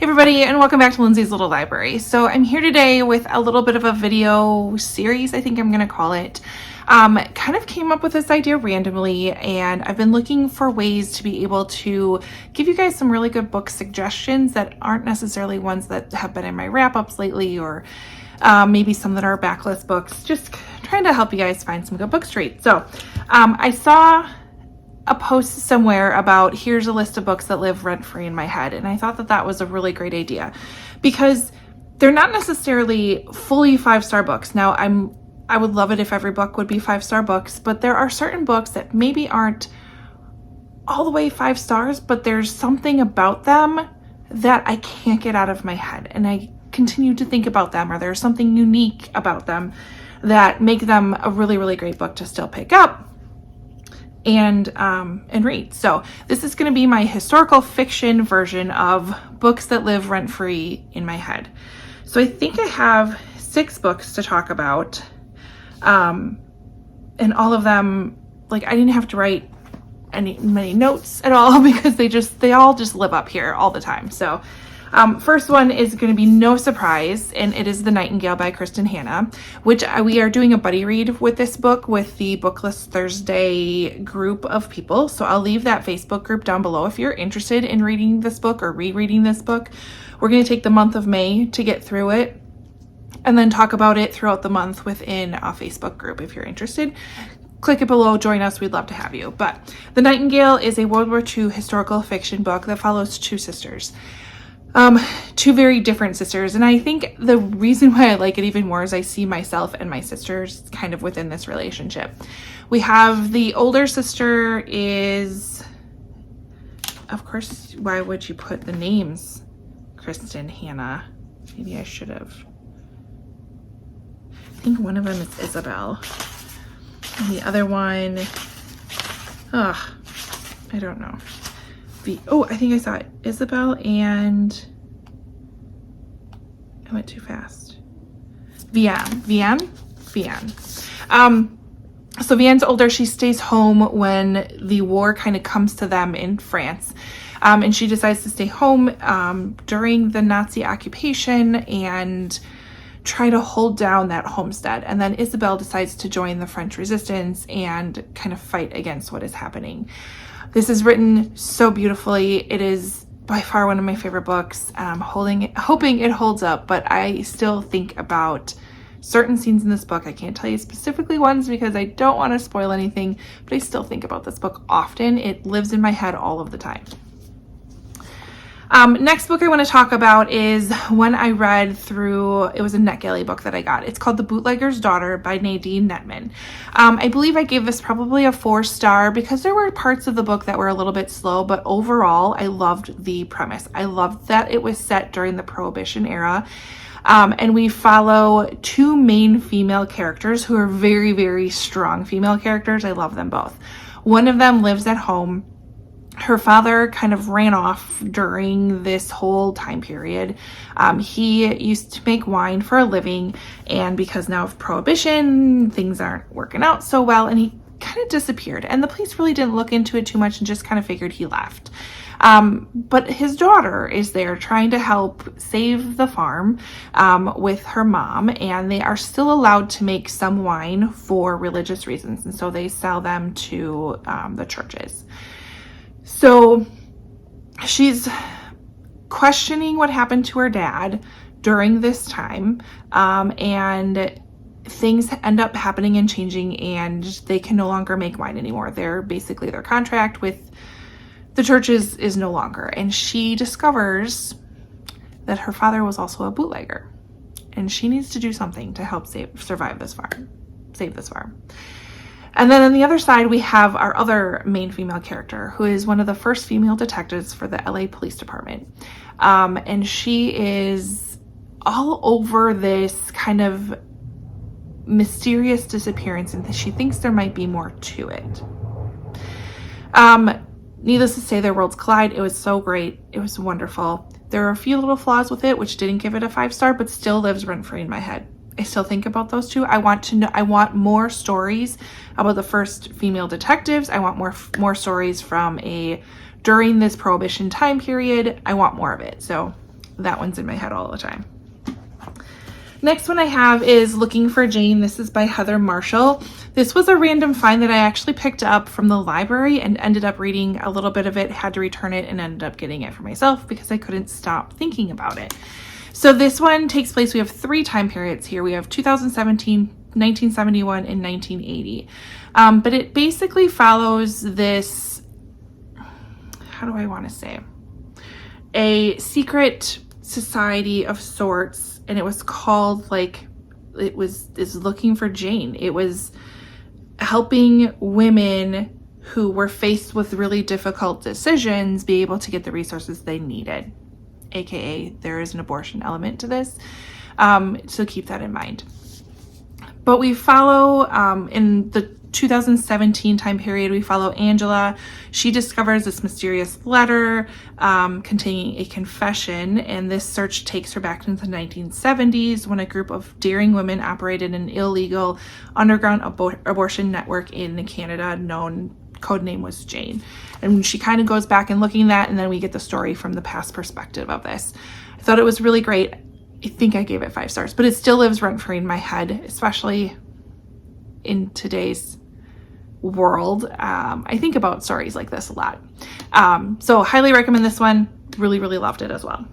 Everybody, and welcome back to Lindsey's Little Library. So I'm here today with a little bit of a video series, I think I'm going to call it. Kind of came up with this idea randomly, and I've been looking for ways to be able to give you guys some really good book suggestions that aren't necessarily ones that have been in my wrap-ups lately, or maybe some that are backlist books, just trying to help you guys find some good books to read. So I saw a post somewhere about here's a list of books that live rent-free in my head, and I thought that that was a really great idea because they're not necessarily fully 5-star books. Now I would love it if every book would be 5-star books, but there are certain books that maybe aren't all the way 5 stars, but there's something about them that I can't get out of my head, and I continue to think about them, or there's something unique about them that make them a really, really great book to still pick up and read. So this is going to be my historical fiction version of books that live rent-free in my head. So I think I have 6 books to talk about, and all of them, like, I didn't have to write many notes at all because they all just live up here all the time. So first one is going to be no surprise, and it is The Night and Gale by Kristen Hanna, which we are doing a buddy read with this book with the Booklist Thursday group of people. So I'll leave that Facebook group down below if you're interested in reading this book or rereading this book. We're going to take the month of May to get through it and then talk about it throughout the month within a Facebook group. If you're interested, click it below, join us, we'd love to have you. But The Night and Gale is a World War II historical fiction book that follows 2 sisters. 2 very different sisters, and I think the reason why I like it even more is I see myself and my sisters kind of within this relationship. We have the older sister is, of course, why would you put the names Kristen Hanna? Maybe I should have. I think one of them is Isabel, and the other one, I don't know. I think I saw it. Isabel and I went too fast. Vianne. So Vianne's older. She stays home when the war kind of comes to them in France. And she decides to stay home during the Nazi occupation and try to hold down that homestead. And then Isabel decides to join the French resistance and kind of fight against what is happening. This is written so beautifully. It is by far one of my favorite books. Hoping it holds up, but I still think about certain scenes in this book. I can't tell you specifically ones because I don't want to spoil anything, but I still think about this book often. It lives in my head all of the time. Next book I want to talk about is one I read through, it was a NetGalley book that I got. It's called The Bootleggers Daughter by Nadine Netman. I believe I gave this probably a 4-star because there were parts of the book that were a little bit slow, but overall I loved the premise. I loved that it was set during the Prohibition era. And we follow 2 main female characters who are very, very strong female characters. I love them both. One of them lives at home. Her father kind of ran off during this whole time period. He used to make wine for a living, and because now of Prohibition, things aren't working out so well, and he kind of disappeared. And the police really didn't look into it too much and just kind of figured he left. But his daughter is there trying to help save the farm with her mom, and they are still allowed to make some wine for religious reasons, and so they sell them to the churches. So she's questioning what happened to her dad during this time, and things end up happening and changing, and they can no longer make wine anymore. Their contract with the churches is no longer, and she discovers that her father was also a bootlegger, and she needs to do something to help save this farm. And then on the other side, we have our other main female character, who is one of the first female detectives for the LA Police Department. And she is all over this kind of mysterious disappearance, and she thinks there might be more to it. Needless to say, their worlds collide. It was so great. It was wonderful. There are a few little flaws with it, which didn't give it a 5-star, but still lives rent-free in my head. I still think about those 2. I want more stories about the first female detectives. I want more stories from during this Prohibition time period. I want more of it. So that one's in my head all the time. Next one I have is Looking for Jane. This is by Heather Marshall. This was a random find that I actually picked up from the library and ended up reading a little bit of it, had to return it, and ended up getting it for myself because I couldn't stop thinking about it. So this one takes place, we have 3 time periods here. We have 2017, 1971, and 1980. But it basically follows this, how do I want to say, a secret society of sorts, and it was called, like, is Looking for Jane. It was helping women who were faced with really difficult decisions be able to get the resources they needed, aka there is an abortion element to this, so keep that in mind. But we follow in the 2017 time period, we follow Angela. She discovers this mysterious letter containing a confession, and this search takes her back into the 1970s when a group of daring women operated an illegal underground abortion network in Canada known, codename was Jane. And she kind of goes back and looking at that, and then we get the story from the past perspective of this. I thought it was really great. I think I gave it 5 stars, but it still lives rent-free in my head, especially in today's world. I think about stories like this a lot. So highly recommend this one. Really, really loved it as well.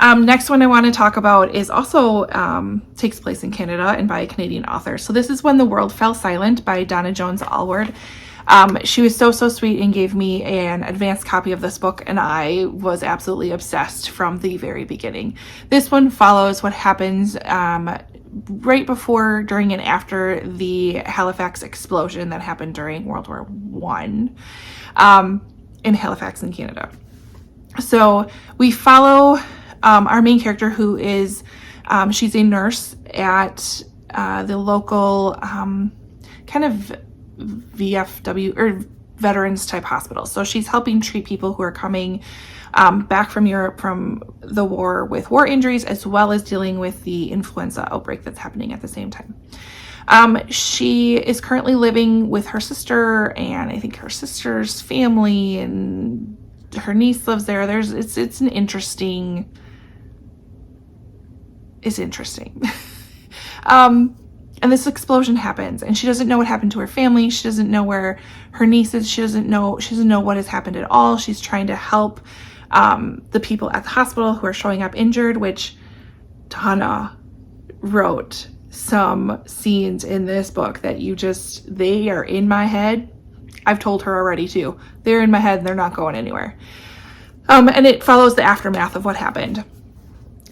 Next one I want to talk about is also takes place in Canada and by a Canadian author. So this is When the World Fell Silent by Donna Jones Allward. She was so sweet and gave me an advanced copy of this book, and I was absolutely obsessed from the very beginning. This one follows what happens right before, during, and after the Halifax explosion that happened during World War I in Halifax in Canada. So we follow our main character, who is, she's a nurse at the local kind of VFW or veterans type hospital. So she's helping treat people who are coming back from Europe from the war with war injuries, as well as dealing with the influenza outbreak that's happening at the same time. She is currently living with her sister, and I think her sister's family, and her niece lives there. It's interesting. And this explosion happens, and she doesn't know what happened to her family. She doesn't know where her niece is. She doesn't know what has happened at all. She's trying to help the people at the hospital who are showing up injured, which Donna wrote some scenes in this book that they are in my head. I've told her already too. They're in my head and they're not going anywhere. And it follows the aftermath of what happened.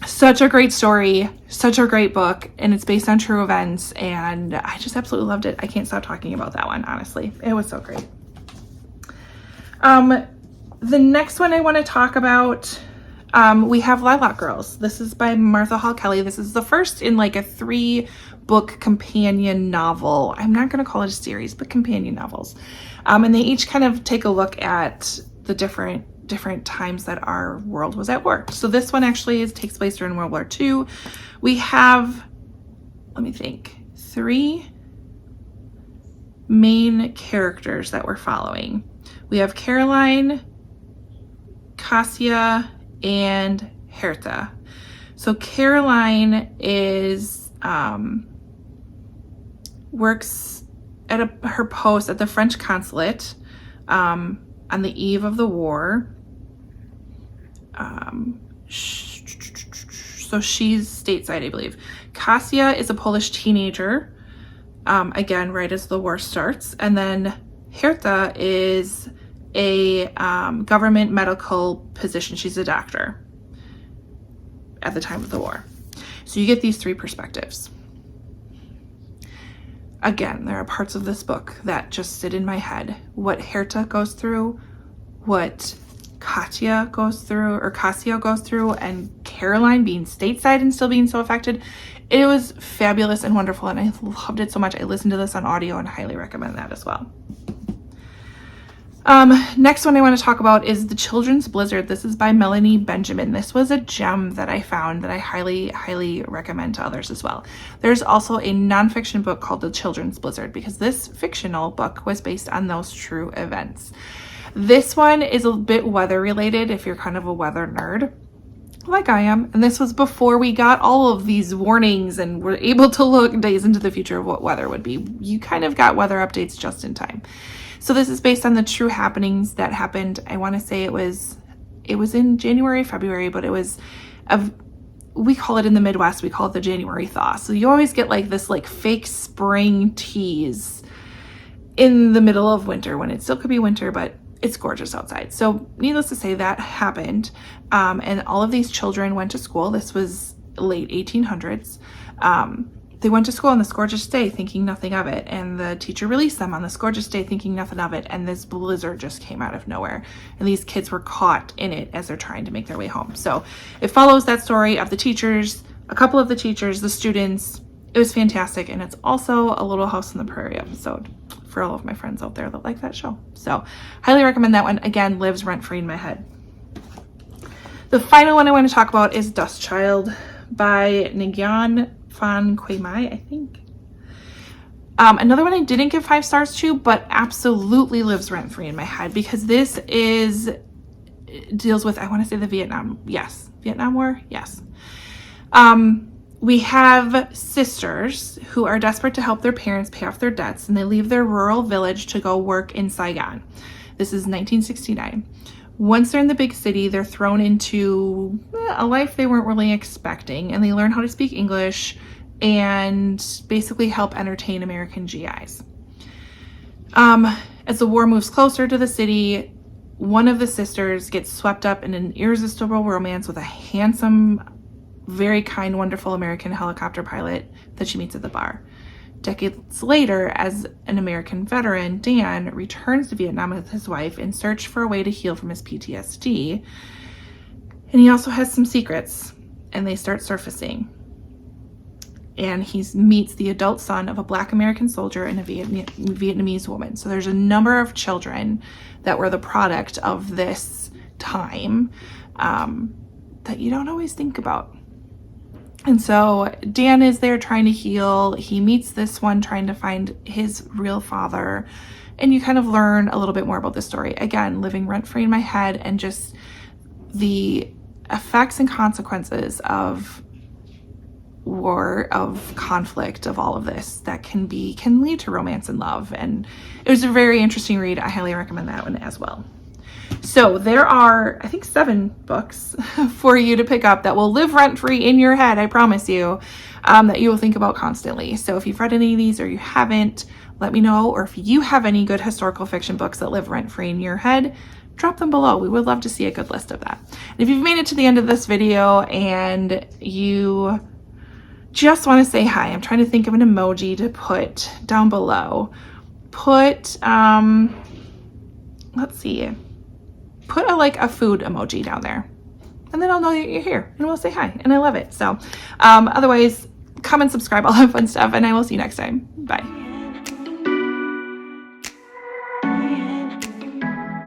Such a great story, such a great book, and it's based on true events, and I just absolutely loved it. I can't stop talking about that one, honestly. It was so great. The next one I want to talk about, we have Lilac Girls. This is by Martha Hall Kelly. This is the first in like a 3-book companion novel. I'm not going to call it a series, but companion novels. And they each kind of take a look at the different times that our world was at war. So this one actually takes place during World War II. We have, let me think, 3 main characters that we're following. We have Caroline, Kasia, and Hertha. So Caroline is works at her post at the French consulate on the eve of the war. So she's stateside, I believe. Kasia is a Polish teenager, again, right as the war starts. And then Hertha is a government medical position. She's a doctor at the time of the war. So you get these 3 perspectives. Again, there are parts of this book that just sit in my head. What Hertha goes through, what Kasia goes through, and Caroline being stateside and still being so affected. It was fabulous and wonderful, and I loved it so much. I listened to this on audio and highly recommend that as well. Next one I want to talk about is The Children's Blizzard. This is by Melanie Benjamin. This was a gem that I found that I highly recommend to others as well. There's also a nonfiction book called The Children's Blizzard, because this fictional book was based on those true events. This one is a bit weather related if you're kind of a weather nerd like I am. And this was before we got all of these warnings and were able to look days into the future of what weather would be. You kind of got weather updates just in time. So this is based on the true happenings that happened. I want to say it was in January, February, but it was we call it in the Midwest, we call it the January thaw. So you always get like this like fake spring tease in the middle of winter when it still could be winter, but it's gorgeous outside. So needless to say, that happened. And all of these children went to school. This was late 1800s. They went to school on this gorgeous day thinking nothing of it. And the teacher released them on this gorgeous day thinking nothing of it. And this blizzard just came out of nowhere. And these kids were caught in it as they're trying to make their way home. So it follows that story of the teachers, a couple of the teachers, the students. It was fantastic. And it's also a Little House on the Prairie episode for all of my friends out there that like that show. So highly recommend that one. Again, lives rent-free in my head. The final one I want to talk about is Dustchild by Nguyen Phan Quay Mai, I think. Another one I didn't give 5 stars to, but absolutely lives rent-free in my head because this deals with, I want to say the Vietnam War? Yes. We have sisters who are desperate to help their parents pay off their debts, and they leave their rural village to go work in Saigon. This is 1969. Once they're in the big city, they're thrown into a life they weren't really expecting, and they learn how to speak English and basically help entertain American GIs. As the war moves closer to the city, one of the sisters gets swept up in an irresistible romance with a handsome, very kind, wonderful American helicopter pilot that she meets at the bar. Decades later, as an American veteran, Dan returns to Vietnam with his wife in search for a way to heal from his PTSD. And he also has some secrets, and they start surfacing. And he meets the adult son of a Black American soldier and a Vietnamese woman. So there's a number of children that were the product of this time that you don't always think about. And so Dan is there trying to heal. He meets this one trying to find his real father. And you kind of learn a little bit more about this story. Again, living rent-free in my head, and just the effects and consequences of war, of conflict, of all of this that can lead to romance and love. And it was a very interesting read. I highly recommend that one as well. So there are, I think, 7 books for you to pick up that will live rent-free in your head, I promise you, that you will think about constantly. So if you've read any of these or you haven't, let me know. Or if you have any good historical fiction books that live rent-free in your head, drop them below. We would love to see a good list of that. And if you've made it to the end of this video and you just want to say hi, I'm trying to think of an emoji to put down below. Put, let's see. Put a food emoji down there, and then I'll know that you're here and we'll say hi, and I love it. So otherwise, comment, subscribe, all that fun stuff, and I will see you next time. Bye.